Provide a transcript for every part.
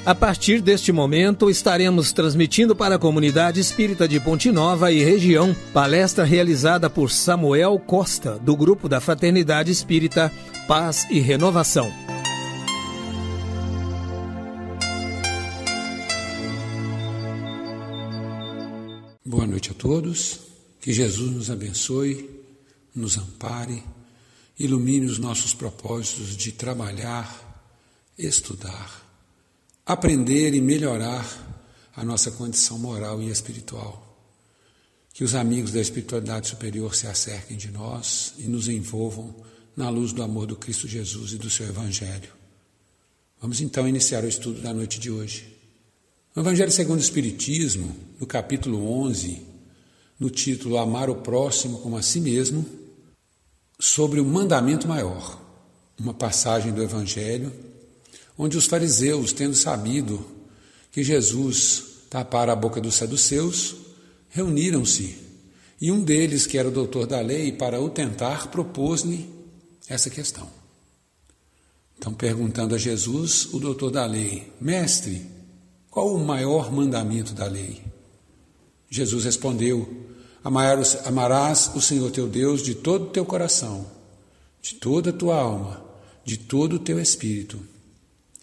A partir deste momento, estaremos transmitindo para a comunidade espírita de Ponte Nova e região, palestra realizada por Samuel Costa, do grupo da Fraternidade Espírita Paz e Renovação. Boa noite a todos, que Jesus nos abençoe, nos ampare, ilumine os nossos propósitos de trabalhar, estudar, aprender e melhorar a nossa condição moral e espiritual. Que os amigos da espiritualidade superior se acerquem de nós e nos envolvam na luz do amor do Cristo Jesus e do seu Evangelho. Vamos então iniciar o estudo da noite de hoje. No Evangelho segundo o Espiritismo, no capítulo 11, no título Amar o Próximo como a Si Mesmo, sobre o mandamento maior, uma passagem do Evangelho, onde os fariseus, tendo sabido que Jesus tapara a boca dos saduceus, reuniram-se, e um deles, que era o doutor da lei, para o tentar, propôs-lhe essa questão. Então, perguntando a Jesus, o doutor da lei: Mestre, qual o maior mandamento da lei? Jesus respondeu: Amarás o Senhor teu Deus de todo o teu coração, de toda a tua alma, de todo o teu espírito.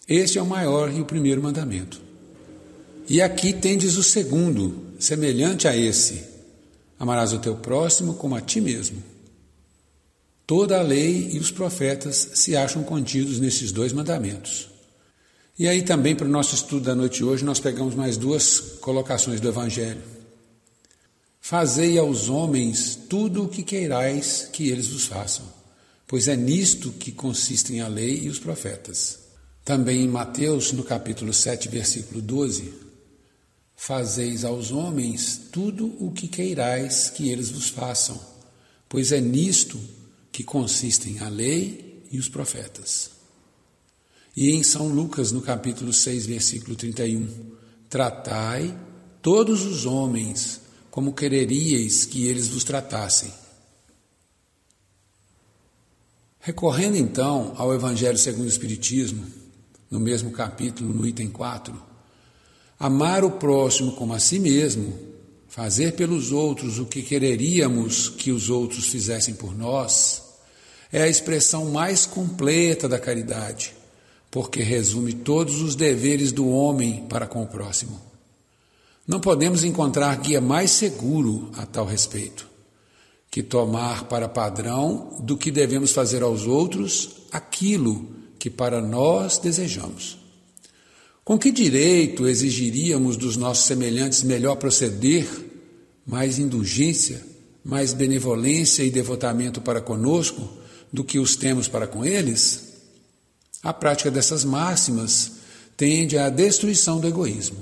Este é o maior e o primeiro mandamento. E aqui tendes o segundo, semelhante a esse: amarás o teu próximo como a ti mesmo. Toda a lei e os profetas se acham contidos nesses dois mandamentos. E aí também, para o nosso estudo da noite de hoje, nós pegamos mais duas colocações do Evangelho. Fazei aos homens tudo o que queirais que eles vos façam, pois é nisto que consistem a lei e os profetas. Também em Mateus, no capítulo 7, versículo 12, fazeis aos homens tudo o que queirais que eles vos façam, pois é nisto que consistem a lei e os profetas. E em São Lucas, no capítulo 6, versículo 31, tratai todos os homens como quereríeis que eles vos tratassem. Recorrendo então ao Evangelho segundo o Espiritismo, no mesmo capítulo, no item 4, amar o próximo como a si mesmo, fazer pelos outros o que quereríamos que os outros fizessem por nós, é a expressão mais completa da caridade, porque resume todos os deveres do homem para com o próximo. Não podemos encontrar guia mais seguro a tal respeito, que tomar para padrão do que devemos fazer aos outros aquilo que para nós desejamos. Com que direito exigiríamos dos nossos semelhantes melhor proceder, mais indulgência, mais benevolência e devotamento para conosco do que os temos para com eles? A prática dessas máximas tende à destruição do egoísmo.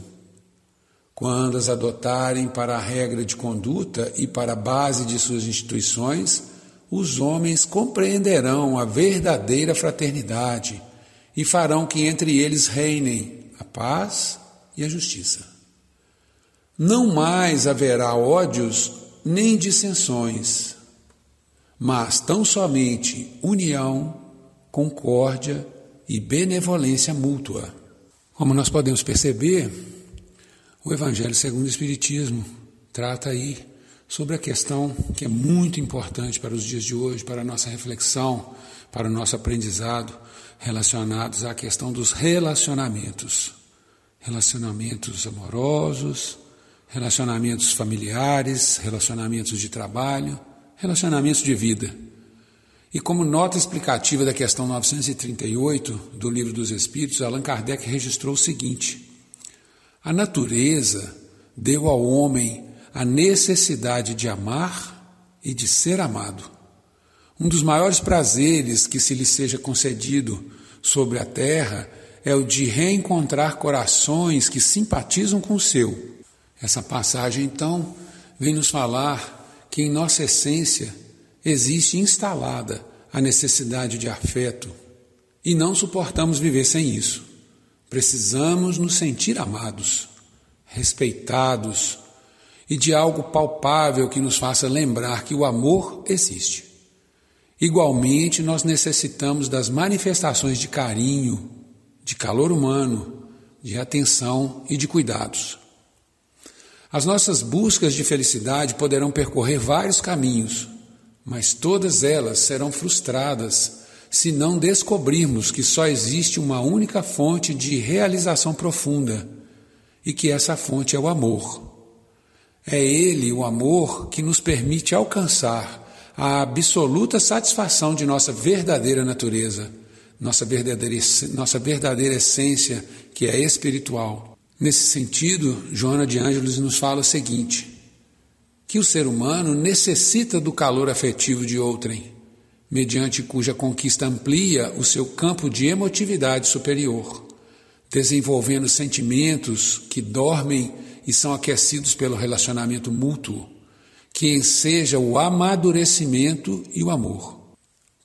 Quando as adotarem para a regra de conduta e para a base de suas instituições, os homens compreenderão a verdadeira fraternidade e farão que entre eles reinem a paz e a justiça. Não mais haverá ódios nem dissensões, mas tão somente união, concórdia e benevolência mútua. Como nós podemos perceber, o Evangelho segundo o Espiritismo trata aí sobre a questão que é muito importante para os dias de hoje, para a nossa reflexão, para o nosso aprendizado, relacionados à questão dos relacionamentos. Relacionamentos amorosos, relacionamentos familiares, relacionamentos de trabalho, relacionamentos de vida. E como nota explicativa da questão 938 do Livro dos Espíritos, Allan Kardec registrou o seguinte: a natureza deu ao homem a necessidade de amar e de ser amado. Um dos maiores prazeres que se lhe seja concedido sobre a terra é o de reencontrar corações que simpatizam com o seu. Essa passagem, então, vem nos falar que em nossa essência existe instalada a necessidade de afeto e não suportamos viver sem isso. Precisamos nos sentir amados, respeitados, e de algo palpável que nos faça lembrar que o amor existe. Igualmente, nós necessitamos das manifestações de carinho, de calor humano, de atenção e de cuidados. As nossas buscas de felicidade poderão percorrer vários caminhos, mas todas elas serão frustradas se não descobrirmos que só existe uma única fonte de realização profunda e que essa fonte é o amor. É ele, o amor, que nos permite alcançar a absoluta satisfação de nossa verdadeira natureza, nossa verdadeira essência, que é espiritual. Nesse sentido, Joana de Ângeles nos fala o seguinte, que o ser humano necessita do calor afetivo de outrem, mediante cuja conquista amplia o seu campo de emotividade superior, desenvolvendo sentimentos que dormem e são aquecidos pelo relacionamento mútuo, que enseja o amadurecimento e o amor.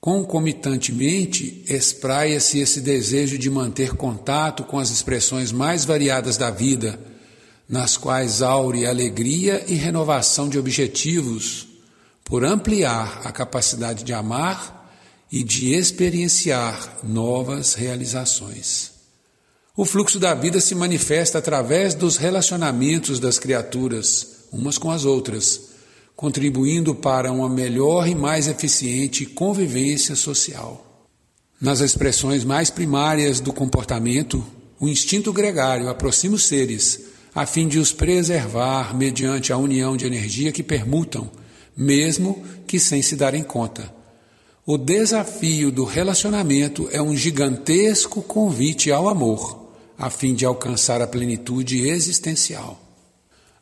Concomitantemente, espraia-se esse desejo de manter contato com as expressões mais variadas da vida, nas quais aure alegria e renovação de objetivos, por ampliar a capacidade de amar e de experienciar novas realizações. O fluxo da vida se manifesta através dos relacionamentos das criaturas, umas com as outras, contribuindo para uma melhor e mais eficiente convivência social. Nas expressões mais primárias do comportamento, o instinto gregário aproxima os seres, a fim de os preservar mediante a união de energia que permutam, mesmo que sem se darem conta. O desafio do relacionamento é um gigantesco convite ao amor, a fim de alcançar a plenitude existencial.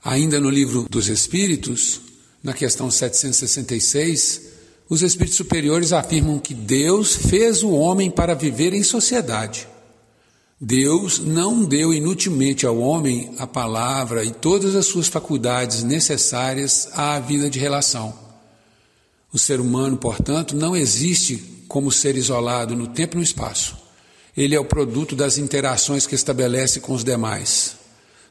Ainda no Livro dos Espíritos, na questão 766, os espíritos superiores afirmam que Deus fez o homem para viver em sociedade. Deus não deu inutilmente ao homem a palavra e todas as suas faculdades necessárias à vida de relação. O ser humano, portanto, não existe como ser isolado no tempo e no espaço. Ele é o produto das interações que estabelece com os demais.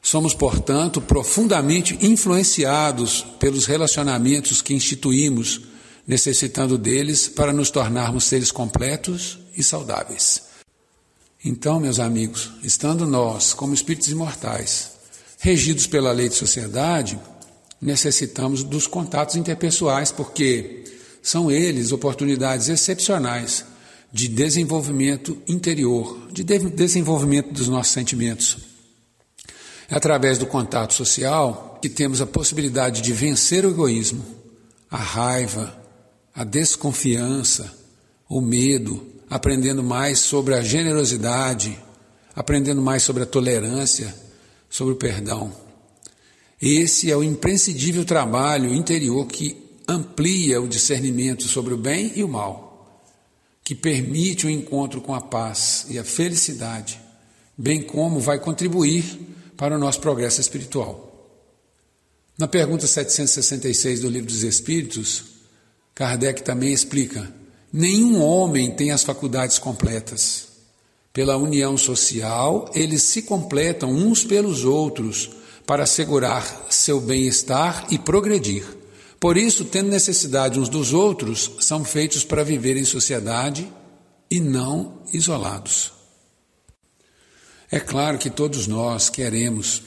Somos, portanto, profundamente influenciados pelos relacionamentos que instituímos, necessitando deles para nos tornarmos seres completos e saudáveis. Então, meus amigos, estando nós, como espíritos imortais, regidos pela lei de sociedade, necessitamos dos contatos interpessoais, porque são eles oportunidades excepcionais de desenvolvimento interior, de desenvolvimento dos nossos sentimentos. É através do contato social que temos a possibilidade de vencer o egoísmo, a raiva, a desconfiança, o medo, aprendendo mais sobre a generosidade, aprendendo mais sobre a tolerância, sobre o perdão. Esse é o imprescindível trabalho interior que amplia o discernimento sobre o bem e o mal, que permite o encontro com a paz e a felicidade, bem como vai contribuir para o nosso progresso espiritual. Na pergunta 766 do Livro dos Espíritos, Kardec também explica: nenhum homem tem as faculdades completas. Pela união social, eles se completam uns pelos outros para assegurar seu bem-estar e progredir. Por isso, tendo necessidade uns dos outros, são feitos para viver em sociedade e não isolados. É claro que todos nós queremos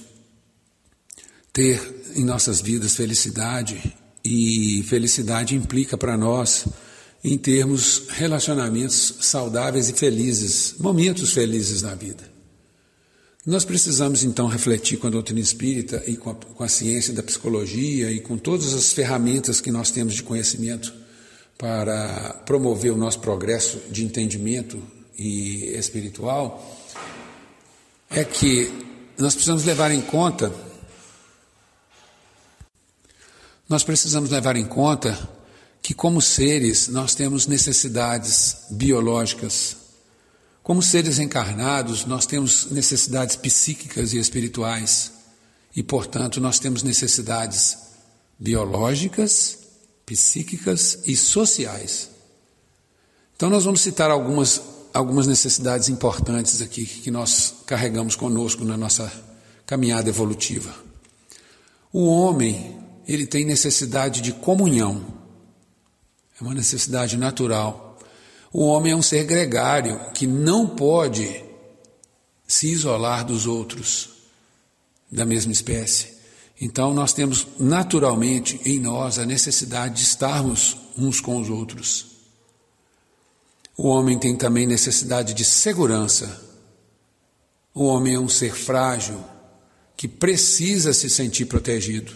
ter em nossas vidas felicidade, e felicidade implica para nós em termos relacionamentos saudáveis e felizes, momentos felizes na vida. Nós precisamos então refletir com a doutrina espírita e com a ciência da psicologia e com todas as ferramentas que nós temos de conhecimento para promover o nosso progresso de entendimento e espiritual, é que nós precisamos levar em conta que como seres nós temos necessidades biológicas. Como seres encarnados, nós temos necessidades psíquicas e espirituais. E, portanto, nós temos necessidades biológicas, psíquicas e sociais. Então, nós vamos citar algumas necessidades importantes aqui que nós carregamos conosco na nossa caminhada evolutiva. O homem, ele tem necessidade de comunhão. É uma necessidade natural. O homem é um ser gregário que não pode se isolar dos outros da mesma espécie. Então nós temos naturalmente em nós a necessidade de estarmos uns com os outros. O homem tem também necessidade de segurança. O homem é um ser frágil que precisa se sentir protegido.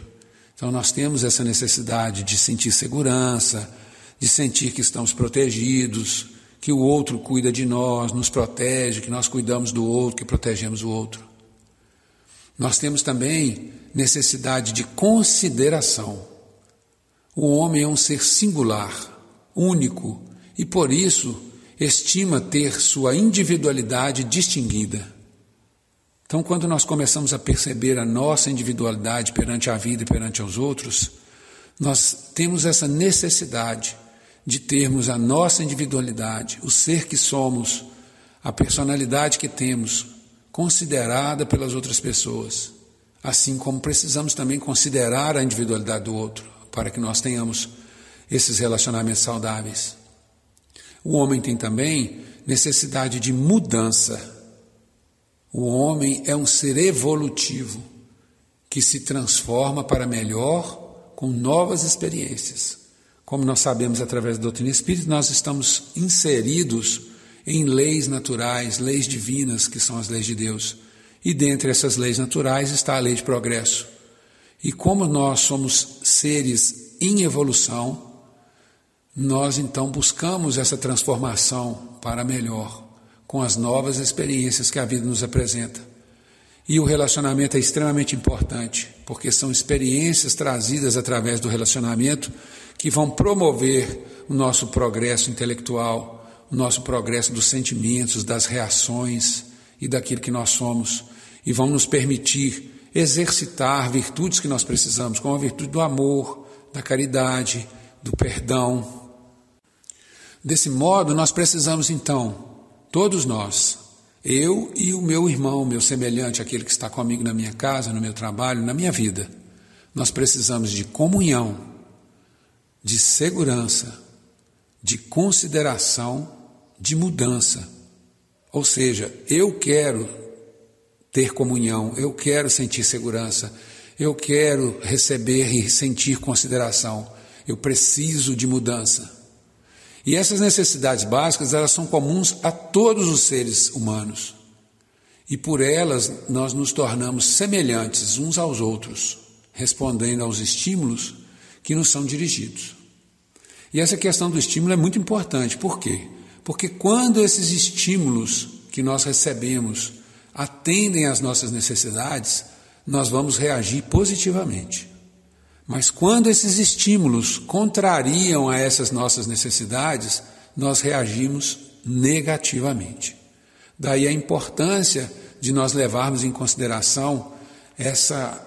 Então nós temos essa necessidade de sentir segurança, de sentir que estamos protegidos, que o outro cuida de nós, nos protege, que nós cuidamos do outro, que protegemos o outro. Nós temos também necessidade de consideração. O homem é um ser singular, único, e por isso estima ter sua individualidade distinguida. Então, quando nós começamos a perceber a nossa individualidade perante a vida e perante os outros, nós temos essa necessidade de termos a nossa individualidade, o ser que somos, a personalidade que temos, considerada pelas outras pessoas, assim como precisamos também considerar a individualidade do outro, para que nós tenhamos esses relacionamentos saudáveis. O homem tem também necessidade de mudança. O homem é um ser evolutivo, que se transforma para melhor com novas experiências. Como nós sabemos através da doutrina espírita, nós estamos inseridos em leis naturais, leis divinas, que são as leis de Deus. E dentre essas leis naturais está a lei de progresso. E como nós somos seres em evolução, nós então buscamos essa transformação para melhor, com as novas experiências que a vida nos apresenta. E o relacionamento é extremamente importante, porque são experiências trazidas através do relacionamento que vão promover o nosso progresso intelectual, o nosso progresso dos sentimentos, das reações e daquilo que nós somos, e vão nos permitir exercitar virtudes que nós precisamos, como a virtude do amor, da caridade, do perdão. Desse modo, nós precisamos então, todos nós, eu e o meu irmão, meu semelhante, aquele que está comigo na minha casa, no meu trabalho, na minha vida, nós precisamos de comunhão, de segurança, de consideração, de mudança. Ou seja, eu quero ter comunhão, eu quero sentir segurança, eu quero receber e sentir consideração, eu preciso de mudança. E essas necessidades básicas, elas são comuns a todos os seres humanos. E por elas nós nos tornamos semelhantes uns aos outros, respondendo aos estímulos que nos são dirigidos. E essa questão do estímulo é muito importante. Por quê? Porque quando esses estímulos que nós recebemos atendem às nossas necessidades, nós vamos reagir positivamente. Mas quando esses estímulos contrariam a essas nossas necessidades, nós reagimos negativamente. Daí a importância de nós levarmos em consideração essa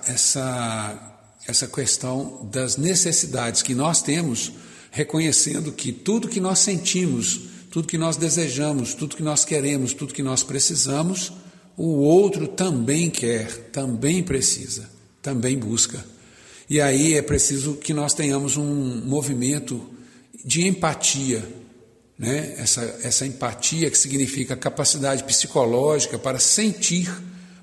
questão das necessidades que nós temos, reconhecendo que tudo que nós sentimos, tudo que nós desejamos, tudo que nós queremos, tudo que nós precisamos, o outro também quer, também precisa, também busca. E aí é preciso que nós tenhamos um movimento de empatia, né? Essa empatia que significa a capacidade psicológica para sentir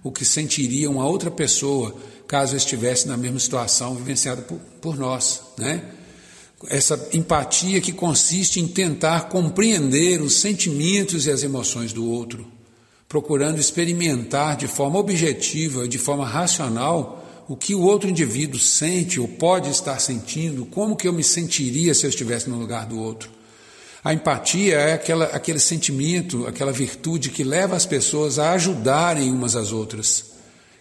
o que sentiria uma outra pessoa caso estivesse na mesma situação vivenciada por nós, né? Essa empatia que consiste em tentar compreender os sentimentos e as emoções do outro, procurando experimentar de forma objetiva, de forma racional, o que o outro indivíduo sente ou pode estar sentindo, como que eu me sentiria se eu estivesse no lugar do outro. A empatia é aquele sentimento, aquela virtude que leva as pessoas a ajudarem umas às outras,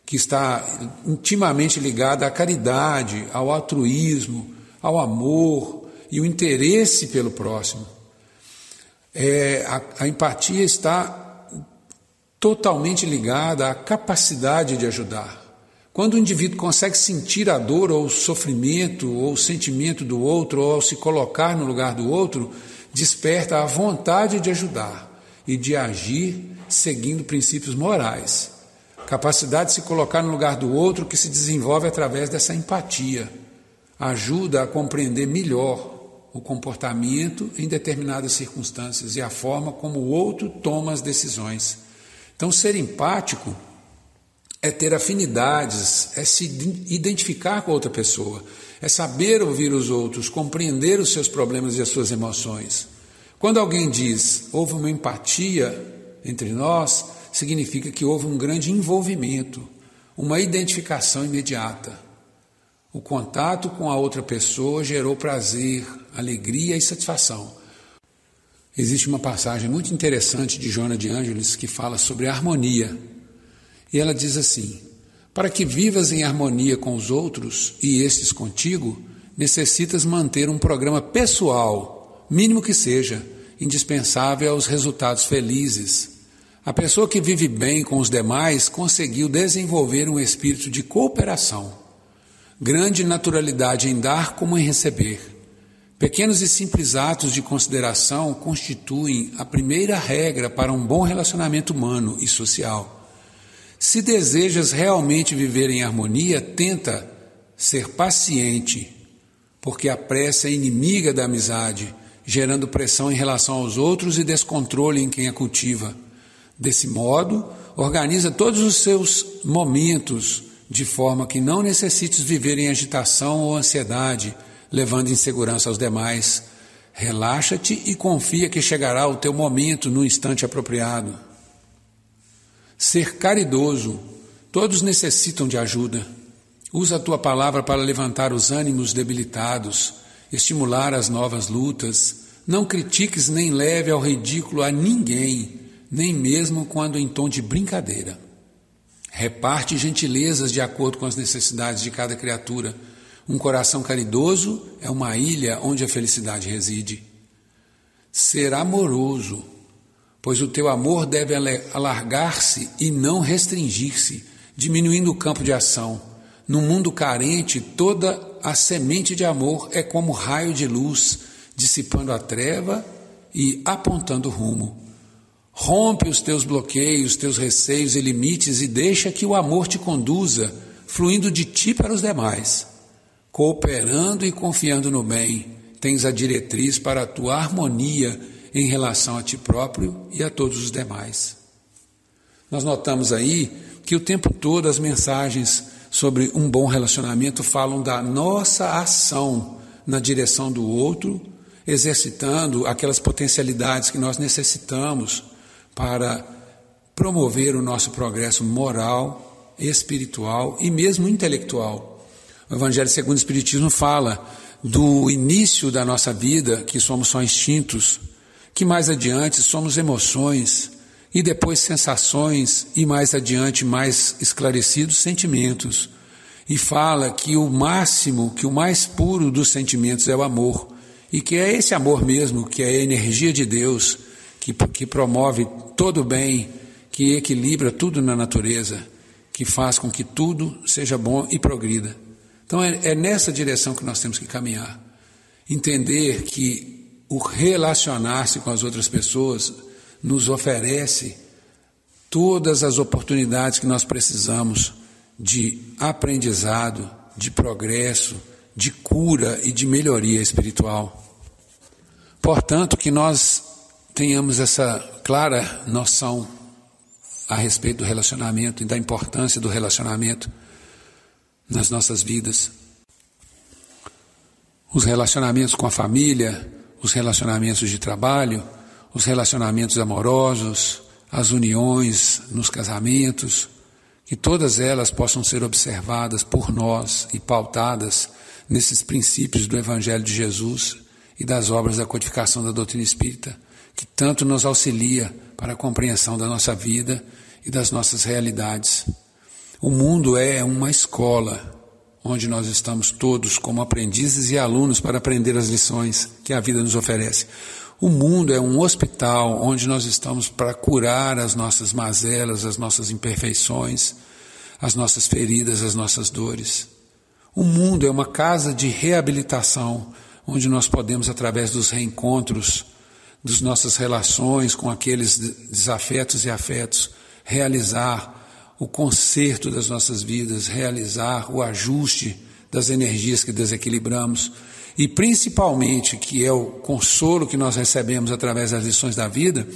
que está intimamente ligada à caridade, ao altruísmo, ao amor e o interesse pelo próximo. A empatia está totalmente ligada à capacidade de ajudar. Quando o indivíduo consegue sentir a dor ou o sofrimento ou o sentimento do outro, ou ao se colocar no lugar do outro, desperta a vontade de ajudar e de agir seguindo princípios morais. Capacidade de se colocar no lugar do outro que se desenvolve através dessa empatia. Ajuda a compreender melhor o comportamento em determinadas circunstâncias e a forma como o outro toma as decisões. Então, ser empático é ter afinidades, é se identificar com a outra pessoa, é saber ouvir os outros, compreender os seus problemas e as suas emoções. Quando alguém diz, houve uma empatia entre nós, significa que houve um grande envolvimento, uma identificação imediata. O contato com a outra pessoa gerou prazer, alegria e satisfação. Existe uma passagem muito interessante de Joana de Ângeles que fala sobre a harmonia. E ela diz assim: para que vivas em harmonia com os outros e estes contigo, necessitas manter um programa pessoal, mínimo que seja, indispensável aos resultados felizes. A pessoa que vive bem com os demais conseguiu desenvolver um espírito de cooperação, grande naturalidade em dar como em receber. Pequenos e simples atos de consideração constituem a primeira regra para um bom relacionamento humano e social. Se desejas realmente viver em harmonia, tenta ser paciente, porque a pressa é inimiga da amizade, gerando pressão em relação aos outros e descontrole em quem a cultiva. Desse modo, organiza todos os seus momentos de forma que não necessites viver em agitação ou ansiedade, levando insegurança aos demais. Relaxa-te e confia que chegará o teu momento no instante apropriado. Ser caridoso. Todos necessitam de ajuda. Usa a tua palavra para levantar os ânimos debilitados, estimular as novas lutas. Não critiques nem leve ao ridículo a ninguém, nem mesmo quando em tom de brincadeira. Reparte gentilezas de acordo com as necessidades de cada criatura. Um coração caridoso é uma ilha onde a felicidade reside. Ser amoroso, pois o teu amor deve alargar-se e não restringir-se, diminuindo o campo de ação. No mundo carente, toda a semente de amor é como raio de luz, dissipando a treva e apontando o rumo. Rompe os teus bloqueios, teus receios e limites e deixa que o amor te conduza, fluindo de ti para os demais. Cooperando e confiando no bem, tens a diretriz para a tua harmonia em relação a ti próprio e a todos os demais. Nós notamos aí que o tempo todo as mensagens sobre um bom relacionamento falam da nossa ação na direção do outro, exercitando aquelas potencialidades que nós necessitamos para promover o nosso progresso moral, espiritual e mesmo intelectual. O Evangelho segundo o Espiritismo fala do início da nossa vida, que somos só instintos, que mais adiante somos emoções, e depois sensações, e mais adiante, mais esclarecidos, sentimentos. E fala que o máximo, que o mais puro dos sentimentos é o amor, e que é esse amor mesmo, que é a energia de Deus, que promove todo o bem, que equilibra tudo na natureza, que faz com que tudo seja bom e progrida. Então é nessa direção que nós temos que caminhar. Entender que o relacionar-se com as outras pessoas nos oferece todas as oportunidades que nós precisamos de aprendizado, de progresso, de cura e de melhoria espiritual. Portanto, que nós tenhamos essa clara noção a respeito do relacionamento e da importância do relacionamento nas nossas vidas. Os relacionamentos com a família, os relacionamentos de trabalho, os relacionamentos amorosos, as uniões nos casamentos, que todas elas possam ser observadas por nós e pautadas nesses princípios do Evangelho de Jesus e das obras da codificação da doutrina espírita, que tanto nos auxilia para a compreensão da nossa vida e das nossas realidades. O mundo é uma escola onde nós estamos todos como aprendizes e alunos para aprender as lições que a vida nos oferece. O mundo é um hospital onde nós estamos para curar as nossas mazelas, as nossas imperfeições, as nossas feridas, as nossas dores. O mundo é uma casa de reabilitação onde nós podemos, através dos reencontros, das nossas relações com aqueles desafetos e afetos, realizar o conserto das nossas vidas, realizar o ajuste das energias que desequilibramos e principalmente, que é o consolo que nós recebemos através das lições da vida,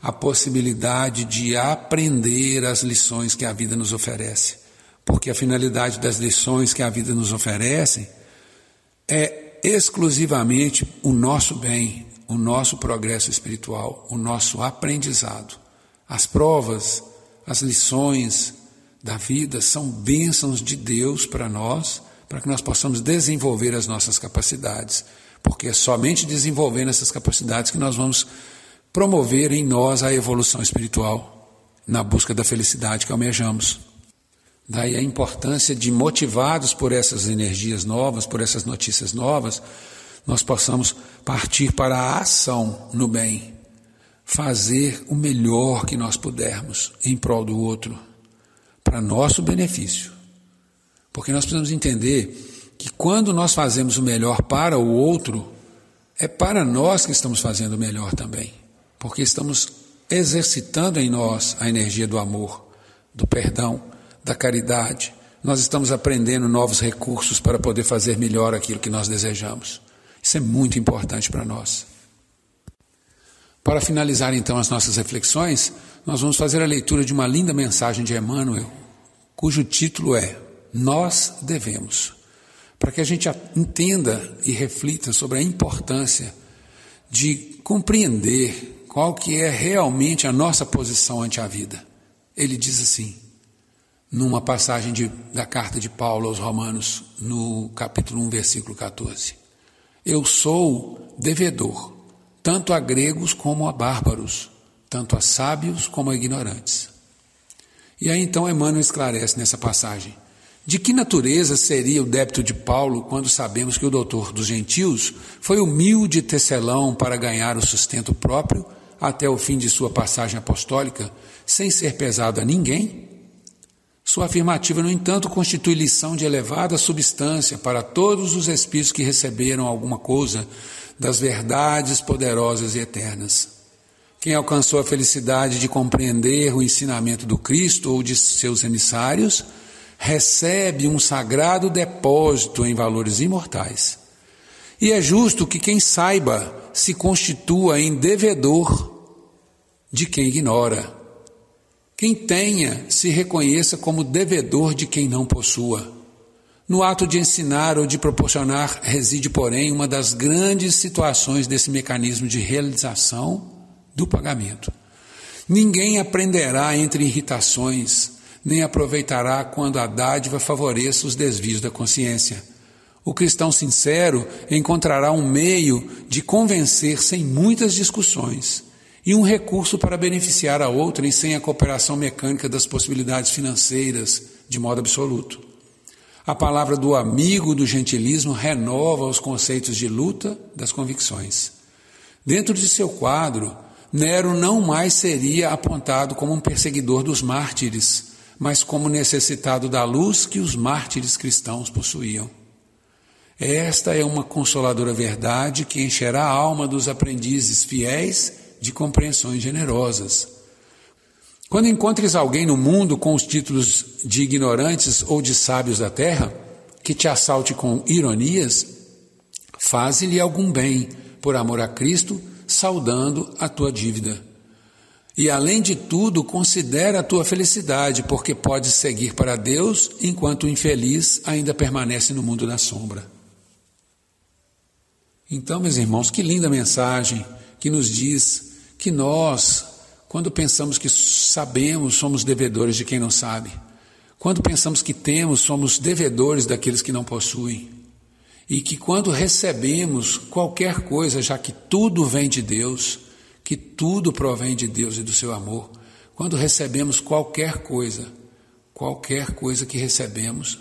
a possibilidade de aprender as lições que a vida nos oferece. Porque a finalidade das lições que a vida nos oferece é exclusivamente o nosso bem, o nosso progresso espiritual, o nosso aprendizado. As provas, as lições da vida são bênçãos de Deus para nós, para que nós possamos desenvolver as nossas capacidades. Porque é somente desenvolvendo essas capacidades que nós vamos promover em nós a evolução espiritual, na busca da felicidade que almejamos. Daí a importância de, motivados por essas energias novas, por essas notícias novas, nós possamos partir para a ação no bem, fazer o melhor que nós pudermos em prol do outro, para nosso benefício. Porque nós precisamos entender que quando nós fazemos o melhor para o outro, é para nós que estamos fazendo o melhor também. Porque estamos exercitando em nós a energia do amor, do perdão, da caridade. Nós estamos aprendendo novos recursos para poder fazer melhor aquilo que nós desejamos. Isso é muito importante para nós. Para finalizar então as nossas reflexões, nós vamos fazer a leitura de uma linda mensagem de Emmanuel, cujo título é Nós Devemos, para que a gente entenda e reflita sobre a importância de compreender qual que é realmente a nossa posição ante a vida. Ele diz assim, numa passagem da carta de Paulo aos Romanos, no capítulo 1, versículo 14. Eu sou devedor, tanto a gregos como a bárbaros, tanto a sábios como a ignorantes. E aí então Emmanuel esclarece nessa passagem, de que natureza seria o débito de Paulo quando sabemos que o doutor dos gentios foi humilde tecelão para ganhar o sustento próprio até o fim de sua passagem apostólica, sem ser pesado a ninguém? Sua afirmativa, no entanto, constitui lição de elevada substância para todos os espíritos que receberam alguma coisa das verdades poderosas e eternas. Quem alcançou a felicidade de compreender o ensinamento do Cristo ou de seus emissários, recebe um sagrado depósito em valores imortais. E é justo que quem saiba se constitua em devedor de quem ignora. Quem tenha se reconheça como devedor de quem não possua. No ato de ensinar ou de proporcionar reside, porém, uma das grandes situações desse mecanismo de realização do pagamento. Ninguém aprenderá entre irritações, nem aproveitará quando a dádiva favoreça os desvios da consciência. O cristão sincero encontrará um meio de convencer sem muitas discussões e um recurso para beneficiar a outrem sem a cooperação mecânica das possibilidades financeiras de modo absoluto. A palavra do amigo do gentilismo renova os conceitos de luta das convicções. Dentro de seu quadro, Nero não mais seria apontado como um perseguidor dos mártires, mas como necessitado da luz que os mártires cristãos possuíam. Esta é uma consoladora verdade que encherá a alma dos aprendizes fiéis de compreensões generosas. Quando encontres alguém no mundo com os títulos de ignorantes ou de sábios da terra, que te assalte com ironias, faze-lhe algum bem, por amor a Cristo, saudando a tua dívida. E, além de tudo, considera a tua felicidade, porque podes seguir para Deus, enquanto o infeliz ainda permanece no mundo da sombra. Então, meus irmãos, que linda mensagem que nos diz que nós, quando pensamos que sabemos, somos devedores de quem não sabe. Quando pensamos que temos, somos devedores daqueles que não possuem. E que quando recebemos qualquer coisa, já que tudo vem de Deus, que tudo provém de Deus e do seu amor, quando recebemos qualquer coisa que recebemos,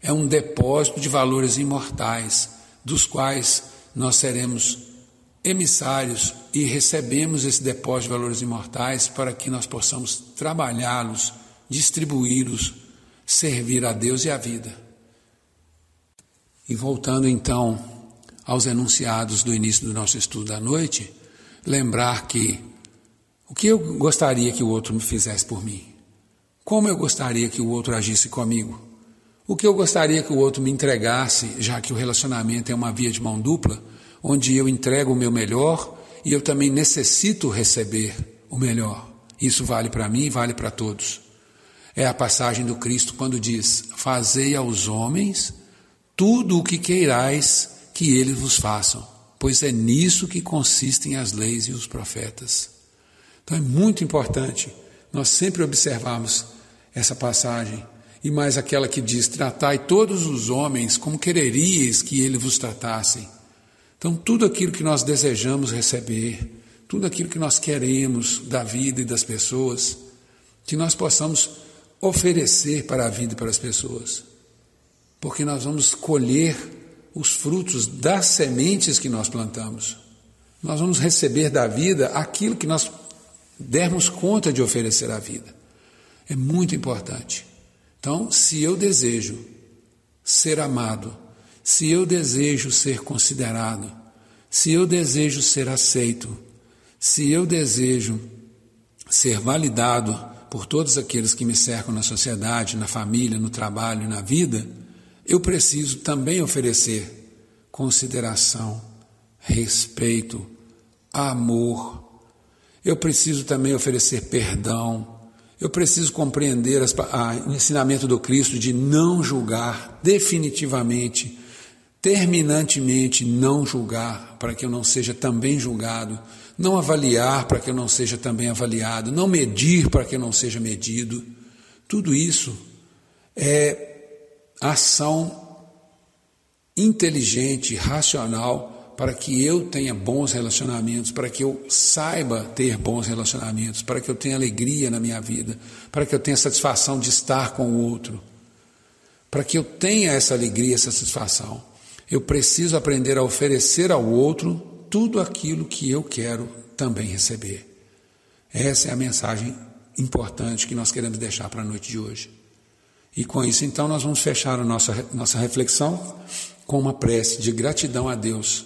é um depósito de valores imortais, dos quais nós seremos emissários e recebemos esse depósito de valores imortais para que nós possamos trabalhá-los, distribuí-los, servir a Deus e à vida. E voltando então aos enunciados do início do nosso estudo da noite, lembrar que o que eu gostaria que o outro me fizesse por mim, como eu gostaria que o outro agisse comigo, o que eu gostaria que o outro me entregasse, já que o relacionamento é uma via de mão dupla, onde eu entrego o meu melhor e eu também necessito receber o melhor. Isso vale para mim e vale para todos. É a passagem do Cristo quando diz: fazei aos homens tudo o que queirais que eles vos façam, pois é nisso que consistem as leis e os profetas. Então é muito importante nós sempre observarmos essa passagem, e mais aquela que diz: tratai todos os homens como quereríeis que eles vos tratassem. Então tudo aquilo que nós desejamos receber, tudo aquilo que nós queremos da vida e das pessoas, que nós possamos oferecer para a vida e para as pessoas, porque nós vamos colher os frutos das sementes que nós plantamos. Nós vamos receber da vida aquilo que nós dermos conta de oferecer à vida. É muito importante. Então, se eu desejo ser amado, se eu desejo ser considerado, se eu desejo ser aceito, se eu desejo ser validado por todos aqueles que me cercam na sociedade, na família, no trabalho, na vida, eu preciso também oferecer consideração, respeito, amor. Eu preciso também oferecer perdão. Eu preciso compreender o ensinamento do Cristo de não julgar definitivamente, terminantemente não julgar, para que eu não seja também julgado, não avaliar para que eu não seja também avaliado, não medir para que eu não seja medido. Tudo isso é ação inteligente, racional, para que eu tenha bons relacionamentos, para que eu saiba ter bons relacionamentos, para que eu tenha alegria na minha vida, para que eu tenha satisfação de estar com o outro, para que eu tenha essa alegria, essa satisfação. Eu preciso aprender a oferecer ao outro tudo aquilo que eu quero também receber. Essa é a mensagem importante que nós queremos deixar para a noite de hoje. E com isso, então, nós vamos fechar a nossa reflexão com uma prece de gratidão a Deus.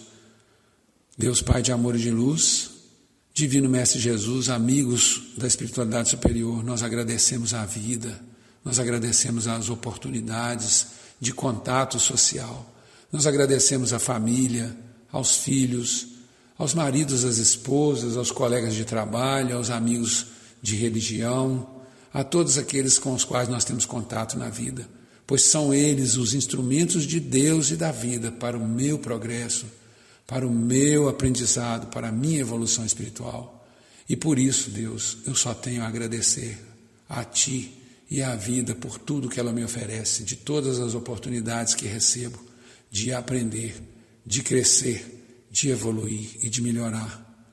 Deus Pai de amor e de luz, Divino Mestre Jesus, amigos da espiritualidade superior, nós agradecemos a vida, nós agradecemos as oportunidades de contato social, nós agradecemos a família, aos filhos, aos maridos, às esposas, aos colegas de trabalho, aos amigos de religião, a todos aqueles com os quais nós temos contato na vida, pois são eles os instrumentos de Deus e da vida para o meu progresso, para o meu aprendizado, para a minha evolução espiritual. E por isso, Deus, eu só tenho a agradecer a Ti e à vida por tudo que ela me oferece, de todas as oportunidades que recebo de aprender, de crescer, de evoluir e de melhorar.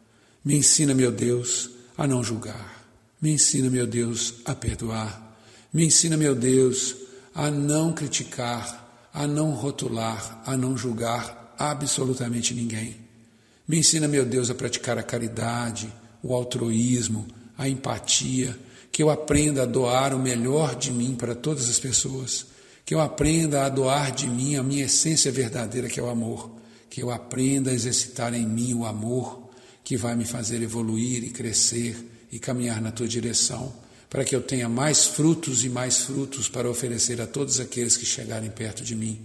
Me ensina, meu Deus, a não julgar. Me ensina, meu Deus, a perdoar. Me ensina, meu Deus, a não criticar, a não rotular, a não julgar absolutamente ninguém. Me ensina, meu Deus, a praticar a caridade, o altruísmo, a empatia, que eu aprenda a doar o melhor de mim para todas as pessoas, que eu aprenda a doar de mim a minha essência verdadeira, que é o amor, que eu aprenda a exercitar em mim o amor que vai me fazer evoluir e crescer e caminhar na Tua direção, para que eu tenha mais frutos e mais frutos para oferecer a todos aqueles que chegarem perto de mim,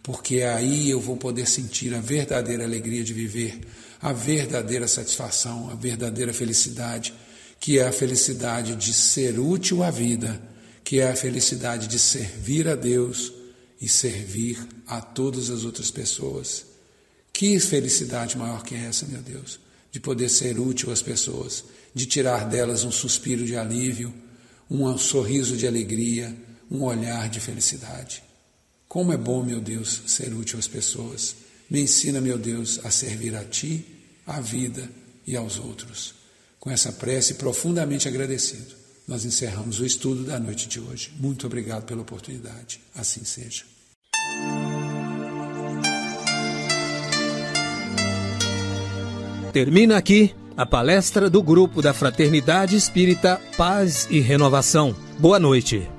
porque aí eu vou poder sentir a verdadeira alegria de viver, a verdadeira satisfação, a verdadeira felicidade, que é a felicidade de ser útil à vida, que é a felicidade de servir a Deus e servir a todas as outras pessoas. Que felicidade maior que essa, meu Deus, de poder ser útil às pessoas, de tirar delas um suspiro de alívio, um sorriso de alegria, um olhar de felicidade. Como é bom, meu Deus, ser útil às pessoas. Me ensina, meu Deus, a servir a Ti, à vida e aos outros. Com essa prece profundamente agradecido, nós encerramos o estudo da noite de hoje. Muito obrigado pela oportunidade. Assim seja. Termina aqui a palestra do Grupo da Fraternidade Espírita Paz e Renovação. Boa noite.